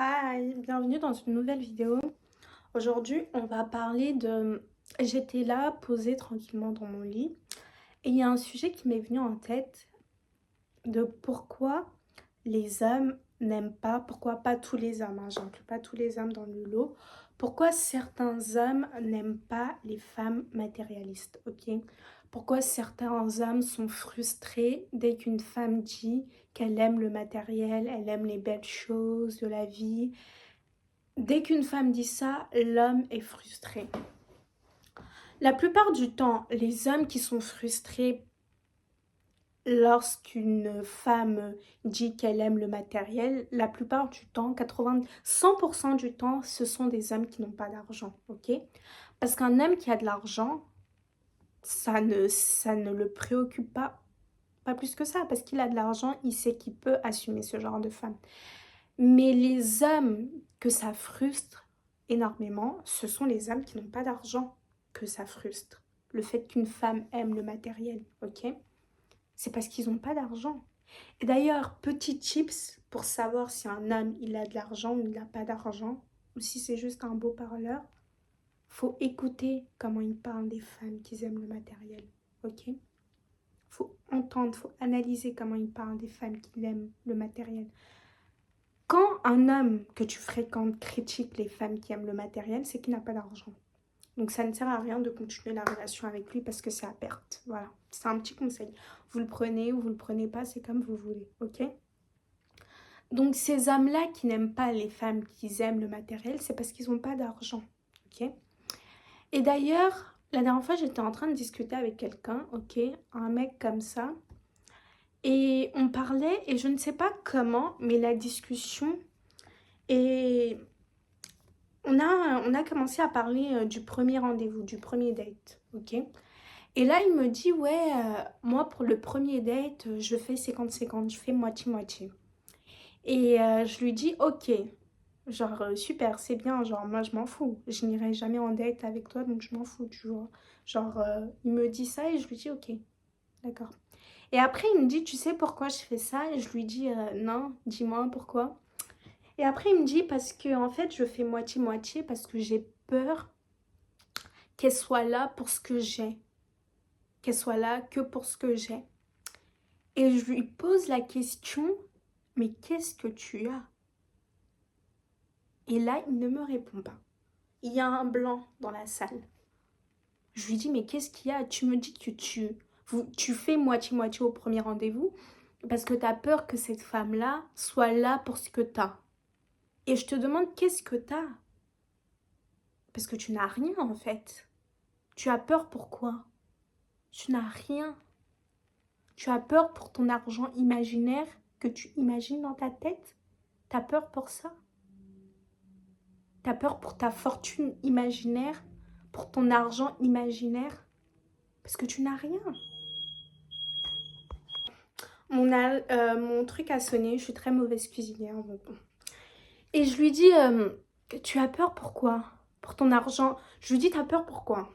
Hi, bienvenue dans une nouvelle vidéo. Aujourd'hui, on va parler de... J'étais là, posée tranquillement dans mon lit, et il y a un sujet qui m'est venu en tête de pourquoi les hommes n'aiment pas, pourquoi pas tous les hommes, hein, j'inclus pas tous les hommes dans le lot, pourquoi certains hommes n'aiment pas les femmes matérialistes, ok? Pourquoi certains hommes sont frustrés dès qu'une femme dit qu'elle aime le matériel, elle aime les belles choses de la vie. Dès qu'une femme dit ça, l'homme est frustré. La plupart du temps, les hommes qui sont frustrés lorsqu'une femme dit qu'elle aime le matériel, la plupart du temps, 100% du temps, ce sont des hommes qui n'ont pas d'argent, ok? Parce qu'un homme qui a de l'argent, ça ne le préoccupe pas plus que ça, parce qu'il a de l'argent, il sait qu'il peut assumer ce genre de femme. Mais les hommes que ça frustre énormément, ce sont les hommes qui n'ont pas d'argent que ça frustre. Le fait qu'une femme aime le matériel, ok? C'est parce qu'ils n'ont pas d'argent. Et d'ailleurs, petit tips pour savoir si un homme il a de l'argent ou il n'a pas d'argent, ou si c'est juste un beau parleur, faut écouter comment il parle des femmes qui aiment le matériel, ok? Faut entendre, faut analyser comment il parle des femmes qui aiment le matériel. Quand un homme que tu fréquentes critique les femmes qui aiment le matériel, c'est qu'il n'a pas d'argent. Donc ça ne sert à rien de continuer la relation avec lui parce que c'est à perte. Voilà, c'est un petit conseil. Vous le prenez ou vous le prenez pas, c'est comme vous voulez, ok? Donc ces hommes-là qui n'aiment pas les femmes qui aiment le matériel, c'est parce qu'ils n'ont pas d'argent, ok? Et d'ailleurs, la dernière fois, j'étais en train de discuter avec quelqu'un, ok? Un mec comme ça. Et on parlait, et je ne sais pas comment, mais la discussion est... On a commencé à parler du premier rendez-vous, du premier date, ok? Et là, il me dit, ouais, moi, pour le premier date, je fais 50-50, je fais moitié-moitié. Et je lui dis, ok, genre, super, c'est bien, genre, moi, je m'en fous. Je n'irai jamais en date avec toi, donc je m'en fous, tu vois. Genre, il me dit ça et je lui dis, ok, d'accord. Et après, il me dit, tu sais pourquoi je fais ça? Et je lui dis, non, dis-moi pourquoi. Et après, il me dit, parce que en fait, je fais moitié-moitié parce que j'ai peur qu'elle soit là pour ce que j'ai. Qu'elle soit là que pour ce que j'ai. Et je lui pose la question, mais qu'est-ce que tu as? Et là, il ne me répond pas. Il y a un blanc dans la salle. Je lui dis, mais qu'est-ce qu'il y a? Tu me dis que tu fais moitié-moitié au premier rendez-vous parce que tu as peur que cette femme-là soit là pour ce que tu as. Et je te demande, qu'est-ce que tu as? Parce que tu n'as rien en fait. Tu as peur pourquoi? Tu n'as rien. Tu as peur pour ton argent imaginaire que tu imagines dans ta tête? T'as peur pour ça? T'as peur pour ta fortune imaginaire? Pour ton argent imaginaire? Parce que tu n'as rien. Mon truc a sonné, je suis très mauvaise cuisinière. Donc bon. Et je lui dis, tu as peur pourquoi? Pour ton argent. Je lui dis, t'as peur pourquoi?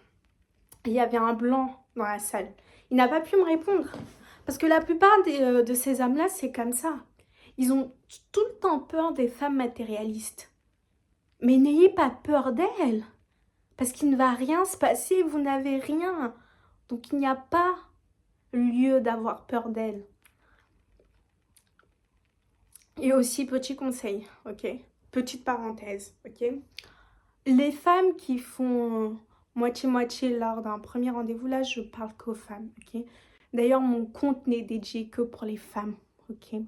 Et il y avait un blanc dans la salle. Il n'a pas pu me répondre. Parce que la plupart de ces hommes-là, c'est comme ça. Ils ont tout le temps peur des femmes matérialistes. Mais n'ayez pas peur d'elles. Parce qu'il ne va rien se passer, vous n'avez rien. Donc il n'y a pas lieu d'avoir peur d'elles. Et aussi, petit conseil, ok? Petite parenthèse, ok? Les femmes qui font moitié-moitié lors d'un premier rendez-vous, là, je parle qu'aux femmes, ok? D'ailleurs, mon compte n'est dédié que pour les femmes, ok?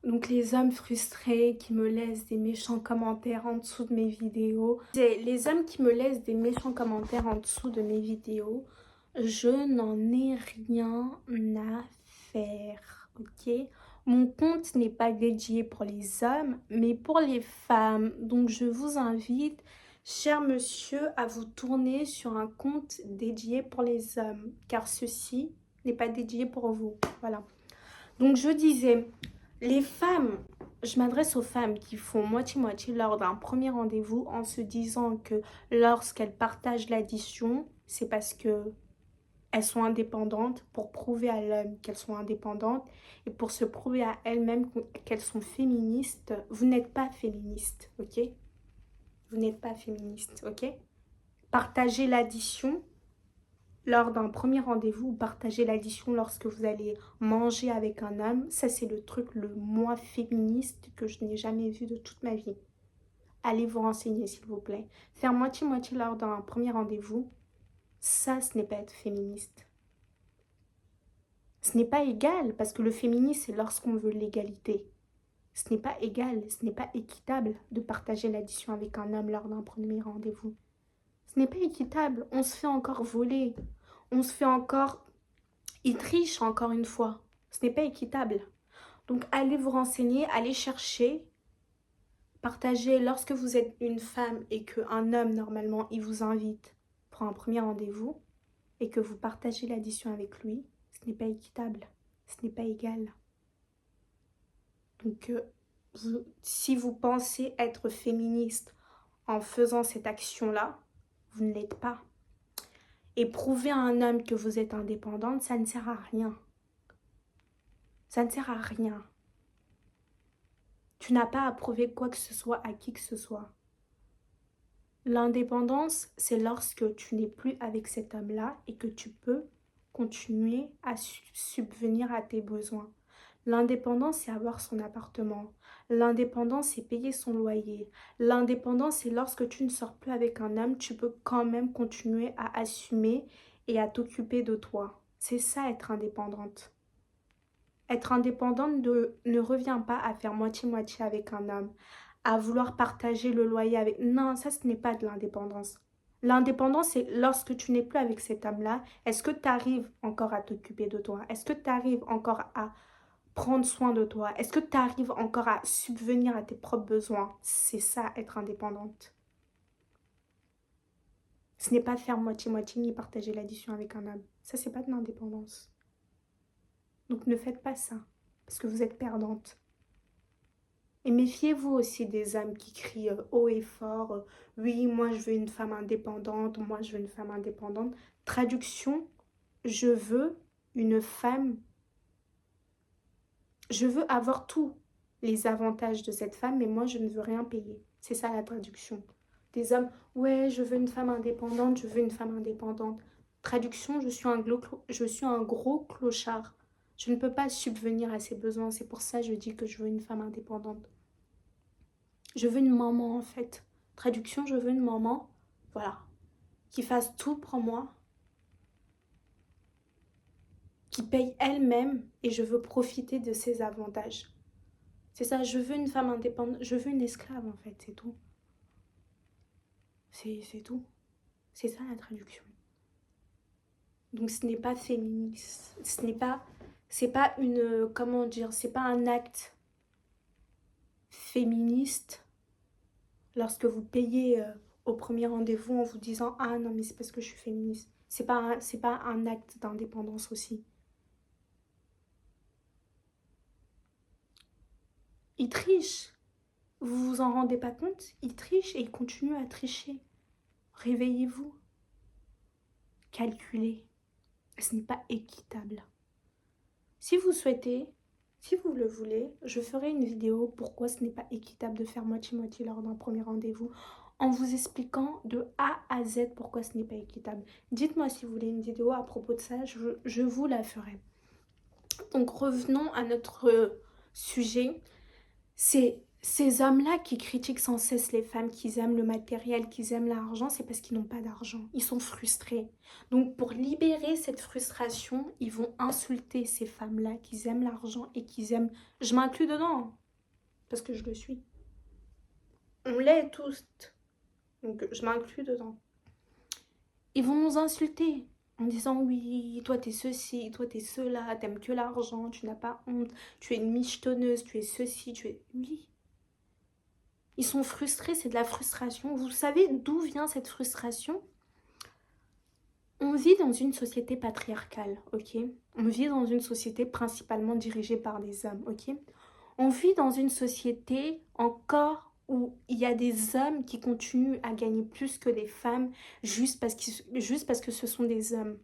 Donc les hommes frustrés qui me laissent des méchants commentaires en dessous de mes vidéos. Les hommes qui me laissent des méchants commentaires en dessous de mes vidéos, je n'en ai rien à faire, ok? Mon compte n'est pas dédié pour les hommes, mais pour les femmes. Donc je vous invite, cher monsieur, à vous tourner sur un compte dédié pour les hommes, car ceci n'est pas dédié pour vous. Voilà. Donc je disais... Les femmes, je m'adresse aux femmes qui font moitié-moitié lors d'un premier rendez-vous en se disant que lorsqu'elles partagent l'addition, c'est parce que elles sont indépendantes pour prouver à l'homme qu'elles sont indépendantes et pour se prouver à elles-mêmes qu'elles sont féministes. Vous n'êtes pas féministe, ok? Vous n'êtes pas féministe, ok? Partagez l'addition lors d'un premier rendez-vous ou partagez l'addition lorsque vous allez manger avec un homme. Ça, c'est le truc le moins féministe que je n'ai jamais vu de toute ma vie. Allez vous renseigner, s'il vous plaît. Faire moitié-moitié lors d'un premier rendez-vous, ça, ce n'est pas être féministe. Ce n'est pas égal, parce que le féminisme, c'est lorsqu'on veut l'égalité. Ce n'est pas égal, ce n'est pas équitable de partager l'addition avec un homme lors d'un premier rendez-vous. Ce n'est pas équitable, on se fait encore voler. On se fait encore... Il triche encore une fois. Ce n'est pas équitable. Donc allez vous renseigner, allez chercher, partagez lorsque vous êtes une femme et qu'un homme, normalement, il vous invite pour un premier rendez-vous et que vous partagez l'addition avec lui, ce n'est pas équitable, ce n'est pas égal. Donc si vous pensez être féministe en faisant cette action-là, vous ne l'êtes pas. Et prouver à un homme que vous êtes indépendante, ça ne sert à rien. Ça ne sert à rien. Tu n'as pas à prouver quoi que ce soit à qui que ce soit. L'indépendance, c'est lorsque tu n'es plus avec cet homme-là et que tu peux continuer à subvenir à tes besoins. L'indépendance, c'est avoir son appartement. L'indépendance, c'est payer son loyer. L'indépendance, c'est lorsque tu ne sors plus avec un homme, tu peux quand même continuer à assumer et à t'occuper de toi. C'est ça, être indépendante. Être indépendante ne revient pas à faire moitié-moitié avec un homme, à vouloir partager le loyer avec... Non, ça, ce n'est pas de l'indépendance. L'indépendance, c'est lorsque tu n'es plus avec cet homme-là, est-ce que tu arrives encore à t'occuper de toi? Est-ce que tu arrives encore à prendre soin de toi? Est-ce que tu arrives encore à subvenir à tes propres besoins? C'est ça, être indépendante. Ce n'est pas faire moitié-moitié ni partager l'addition avec un homme. Ça, c'est pas de l'indépendance. Donc ne faites pas ça, parce que vous êtes perdante. Et méfiez-vous aussi des âmes qui crient haut et fort, oui, moi je veux une femme indépendante, moi je veux une femme indépendante. Traduction, je veux une femme, je veux avoir tous les avantages de cette femme, mais moi je ne veux rien payer. C'est ça la traduction. Des hommes, ouais, je veux une femme indépendante, je veux une femme indépendante. Traduction, je suis un gros clochard. Je ne peux pas subvenir à ses besoins, c'est pour ça que je dis que je veux une femme indépendante. Je veux une maman en fait. Traduction, je veux une maman, voilà, qui fasse tout pour moi, qui paye elle-même et je veux profiter de ses avantages. C'est ça, je veux une femme indépendante, je veux une esclave en fait, c'est tout. C'est tout. C'est ça la traduction. Donc ce n'est pas féministe, c'est pas une, comment dire, c'est pas un acte féministe lorsque vous payez au premier rendez-vous en vous disant ah non mais c'est parce que je suis féministe. C'est pas un acte d'indépendance aussi. Il triche. Vous vous en rendez pas compte? Il triche et il continue à tricher. Réveillez-vous. Calculez. Ce n'est pas équitable. Si vous souhaitez, si vous le voulez, je ferai une vidéo pourquoi ce n'est pas équitable de faire moitié-moitié lors d'un premier rendez-vous en vous expliquant de A à Z pourquoi ce n'est pas équitable. Dites-moi si vous voulez une vidéo à propos de ça, je vous la ferai. Donc revenons à notre sujet. C'est ces hommes-là qui critiquent sans cesse les femmes, qui aiment le matériel, qui aiment l'argent, c'est parce qu'ils n'ont pas d'argent. Ils sont frustrés. Donc pour libérer cette frustration, ils vont insulter ces femmes-là qui aiment l'argent et qui aiment... Je m'inclus dedans, parce que je le suis. On l'est tous. Donc je m'inclus dedans. Ils vont nous insulter en disant oui, toi t'es ceci, toi t'es cela, t'aimes que l'argent, tu n'as pas honte, tu es une michetonneuse, tu es ceci, tu es... Oui. Ils sont frustrés, c'est de la frustration. Vous savez d'où vient cette frustration? On vit dans une société patriarcale, ok? On vit dans une société principalement dirigée par des hommes, ok? On vit dans une société encore où il y a des hommes qui continuent à gagner plus que les femmes juste parce que ce sont des hommes.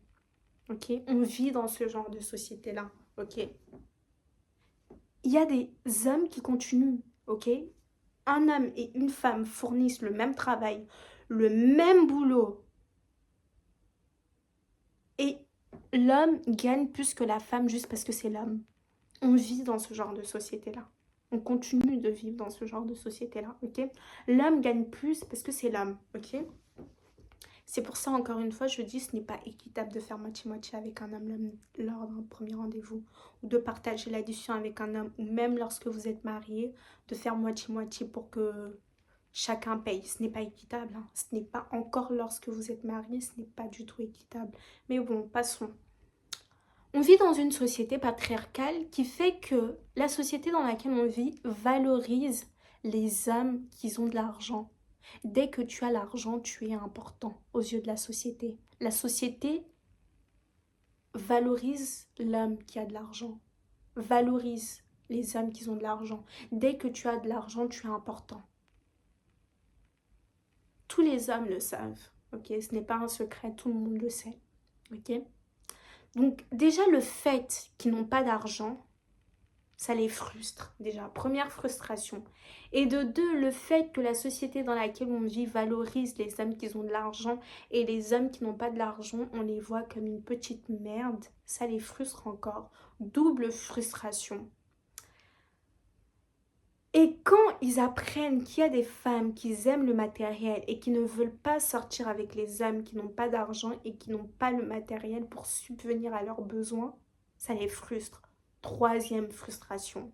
ok? On vit dans ce genre de société-là, ok? Il y a des hommes qui continuent, ok? Un homme et une femme fournissent le même travail, le même boulot, et l'homme gagne plus que la femme juste parce que c'est l'homme. On vit dans ce genre de société-là. On continue de vivre dans ce genre de société-là, ok? L'homme gagne plus parce que c'est l'homme, ok? C'est pour ça, encore une fois, je dis, ce n'est pas équitable de faire moitié-moitié avec un homme lors d'un premier rendez-vous, ou de partager l'addition avec un homme, ou même lorsque vous êtes marié, de faire moitié-moitié pour que chacun paye. Ce n'est pas équitable, hein. Ce n'est pas encore lorsque vous êtes marié, ce n'est pas du tout équitable. Mais bon, passons. On vit dans une société patriarcale qui fait que la société dans laquelle on vit valorise les hommes qui ont de l'argent. Dès que tu as l'argent, tu es important aux yeux de la société. La société valorise l'homme qui a de l'argent, valorise les hommes qui ont de l'argent. Dès que tu as de l'argent, tu es important. Tous les hommes le savent, ok? Ce n'est pas un secret, tout le monde le sait, ok? Donc déjà le fait qu'ils n'ont pas d'argent, ça les frustre déjà, première frustration. Et de deux, le fait que la société dans laquelle on vit valorise les hommes qui ont de l'argent et les hommes qui n'ont pas de l'argent, on les voit comme une petite merde, ça les frustre encore. Double frustration. Et quand ils apprennent qu'il y a des femmes qui aiment le matériel et qui ne veulent pas sortir avec les hommes qui n'ont pas d'argent et qui n'ont pas le matériel pour subvenir à leurs besoins, ça les frustre. Troisième frustration.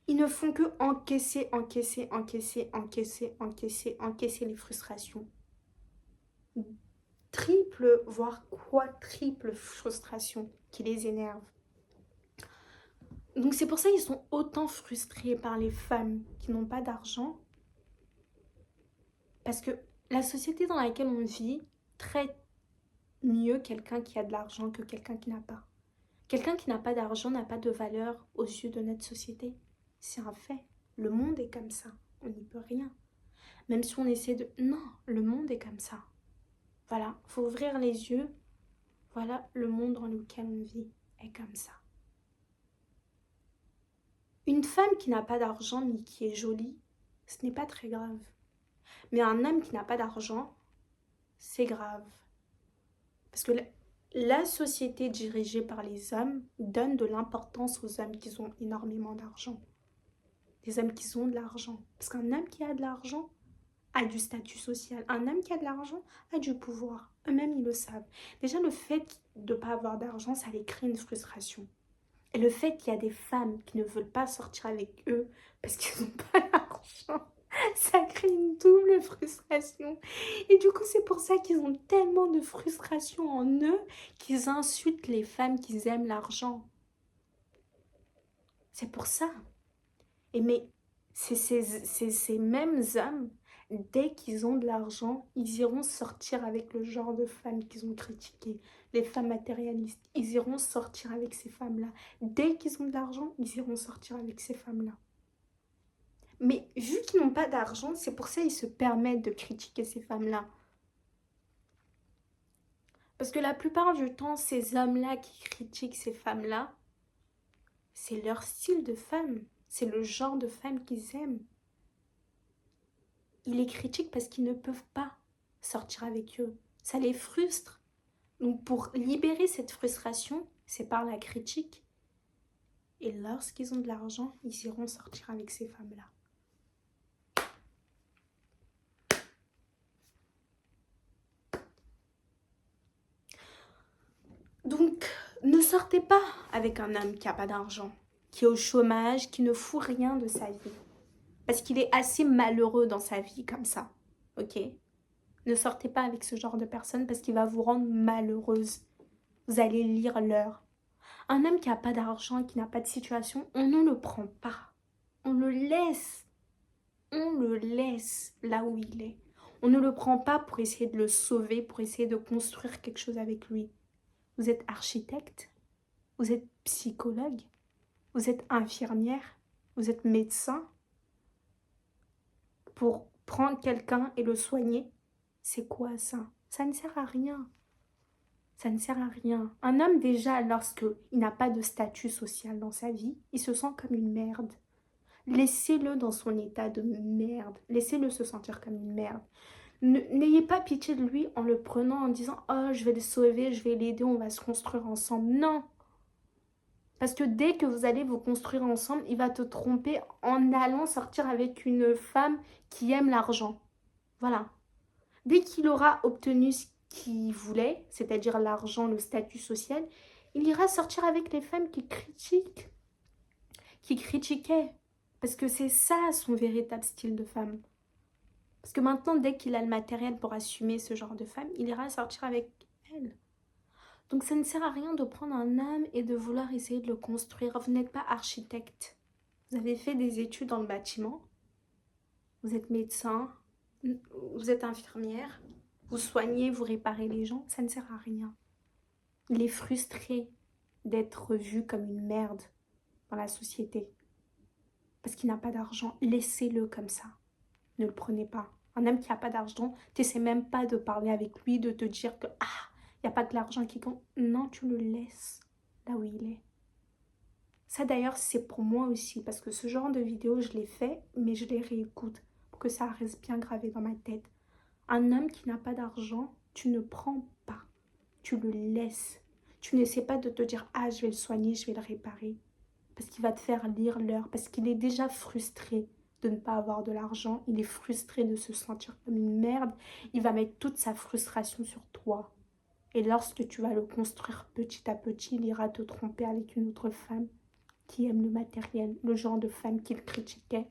Ils ne font que encaisser, encaisser, encaisser, encaisser, encaisser, encaisser les frustrations. Triple, voire quadruple frustration qui les énerve. Donc c'est pour ça qu'ils sont autant frustrés par les femmes qui n'ont pas d'argent. Parce que la société dans laquelle on vit traite mieux quelqu'un qui a de l'argent que quelqu'un qui n'a pas. Quelqu'un qui n'a pas d'argent n'a pas de valeur aux yeux de notre société. C'est un fait. Le monde est comme ça. On n'y peut rien. Même si on essaie de... Non, le monde est comme ça. Voilà, faut ouvrir les yeux. Voilà, le monde dans lequel on vit est comme ça. Une femme qui n'a pas d'argent mais qui est jolie, ce n'est pas très grave. Mais un homme qui n'a pas d'argent, c'est grave. Parce que la société dirigée par les hommes donne de l'importance aux hommes qui ont énormément d'argent. Des hommes qui ont de l'argent. Parce qu'un homme qui a de l'argent a du statut social. Un homme qui a de l'argent a du pouvoir. Eux-mêmes, ils le savent. Déjà, le fait de ne pas avoir d'argent, ça les crée une frustration. Et le fait qu'il y a des femmes qui ne veulent pas sortir avec eux parce qu'ils n'ont pas d'argent, ça crée une double frustration. Et du coup, c'est pour ça qu'ils ont tellement de frustration en eux qu'ils insultent les femmes qui aiment l'argent. C'est pour ça. Et mais ces mêmes hommes, dès qu'ils ont de l'argent, ils iront sortir avec le genre de femmes qu'ils ont critiquées. Les femmes matérialistes, ils iront sortir avec ces femmes-là. Dès qu'ils ont de l'argent, ils iront sortir avec ces femmes-là. Mais vu qu'ils n'ont pas d'argent, c'est pour ça qu'ils se permettent de critiquer ces femmes-là. Parce que la plupart du temps, ces hommes-là qui critiquent ces femmes-là, c'est leur style de femme. C'est le genre de femme qu'ils aiment. Ils les critiquent parce qu'ils ne peuvent pas sortir avec eux. Ça les frustre. Donc pour libérer cette frustration, c'est par la critique. Et lorsqu'ils ont de l'argent, ils iront sortir avec ces femmes-là. Donc, ne sortez pas avec un homme qui n'a pas d'argent, qui est au chômage, qui ne fout rien de sa vie. Parce qu'il est assez malheureux dans sa vie comme ça. Ok? Ne sortez pas avec ce genre de personne parce qu'il va vous rendre malheureuse. Vous allez lire l'heure. Un homme qui n'a pas d'argent, qui n'a pas de situation, on ne le prend pas. On le laisse. On le laisse là où il est. On ne le prend pas pour essayer de le sauver, pour essayer de construire quelque chose avec lui. Vous êtes architecte, vous êtes psychologue, vous êtes infirmière, vous êtes médecin. Pour prendre quelqu'un et le soigner, c'est quoi ça? Ça ne sert à rien. Ça ne sert à rien. Un homme, déjà, lorsqu'il n'a pas de statut social dans sa vie, il se sent comme une merde. Laissez-le dans son état de merde. Laissez-le se sentir comme une merde. N'ayez pas pitié de lui en le prenant en disant « Oh, je vais le sauver, je vais l'aider, on va se construire ensemble. » Non. Parce que dès que vous allez vous construire ensemble, il va te tromper en allant sortir avec une femme qui aime l'argent. Voilà. Dès qu'il aura obtenu ce qu'il voulait, c'est-à-dire l'argent, le statut social, il ira sortir avec les femmes qui critiquent, qui critiquaient. Parce que c'est ça son véritable style de femme. Parce que maintenant, dès qu'il a le matériel pour assumer ce genre de femme, il ira sortir avec elle. Donc ça ne sert à rien de prendre un homme et de vouloir essayer de le construire. Vous n'êtes pas architecte. Vous avez fait des études dans le bâtiment. Vous êtes médecin. Vous êtes infirmière. Vous soignez, vous réparez les gens. Ça ne sert à rien. Il est frustré d'être vu comme une merde dans la société. Parce qu'il n'a pas d'argent. Laissez-le comme ça. Ne le prenez pas. Un homme qui n'a pas d'argent, tu n'essaies même pas de parler avec lui, de te dire que il n'y a pas que l'argent qui compte. Non, tu le laisses là où il est. Ça d'ailleurs, c'est pour moi aussi, parce que ce genre de vidéo, je l'ai fait, mais je les réécoute pour que ça reste bien gravé dans ma tête. Un homme qui n'a pas d'argent, tu ne prends pas. Tu le laisses. Tu n'essaies pas de te dire « Ah, je vais le soigner, je vais le réparer. » Parce qu'il va te faire lire l'heure, parce qu'il est déjà frustré de ne pas avoir de l'argent. Il est frustré de se sentir comme une merde. Il va mettre toute sa frustration sur toi. Et lorsque tu vas le construire petit à petit, il ira te tromper avec une autre femme qui aime le matériel, le genre de femme qu'il critiquait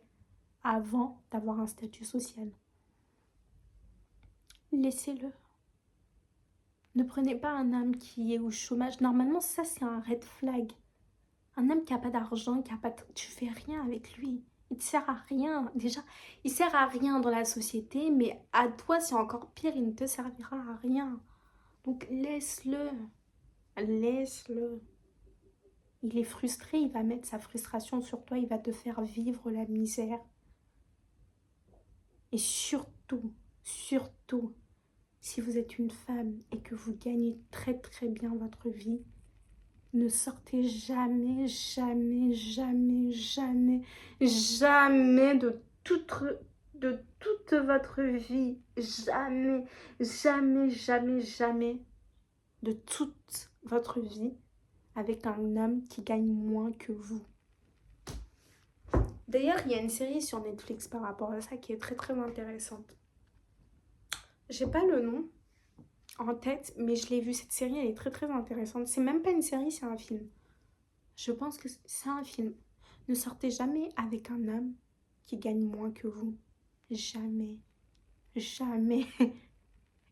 avant d'avoir un statut social. Laissez-le. Ne prenez pas un homme qui est au chômage. Normalement, ça, c'est un red flag. Un homme qui n'a pas d'argent, tu fais rien avec lui. Il ne te sert à rien. Déjà, il sert à rien dans la société, mais à toi, c'est encore pire, il ne te servira à rien. Donc, laisse-le. Laisse-le. Il est frustré, il va mettre sa frustration sur toi, il va te faire vivre la misère. Et surtout, surtout, si vous êtes une femme et que vous gagnez très très bien votre vie, ne sortez jamais, jamais, jamais, jamais, jamais de toute votre vie. Jamais, jamais, jamais, jamais de toute votre vie avec un homme qui gagne moins que vous. D'ailleurs, il y a une série sur Netflix par rapport à ça qui est très très intéressante. J'ai pas le nom en tête, mais je l'ai vue. Cette série, elle est très très intéressante. C'est même pas une série, c'est un film. Je pense que c'est un film. Ne sortez jamais avec un homme qui gagne moins que vous. Jamais. Jamais.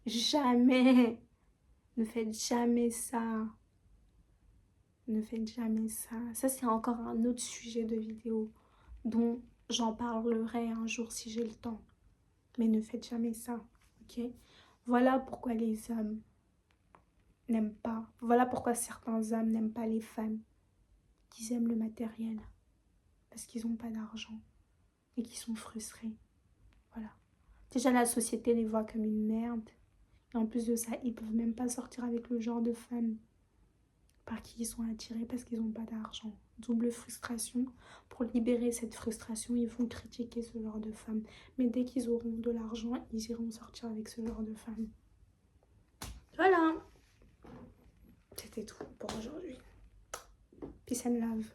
Jamais. Ne faites jamais ça. Ne faites jamais ça. Ça, c'est encore un autre sujet de vidéo dont j'en parlerai un jour si j'ai le temps. Mais ne faites jamais ça, ok? Voilà pourquoi les hommes n'aiment pas. Voilà pourquoi certains hommes n'aiment pas les femmes qui aiment le matériel. Parce qu'ils n'ont pas d'argent et qu'ils sont frustrés. Voilà. Déjà, la société les voit comme une merde. Et en plus de ça, ils ne peuvent même pas sortir avec le genre de femme par qui ils sont attirés parce qu'ils n'ont pas d'argent. Double frustration. Pour libérer cette frustration, ils vont critiquer ce genre de femme. Mais dès qu'ils auront de l'argent, ils iront sortir avec ce genre de femme. Voilà. C'était tout pour aujourd'hui. Peace and love.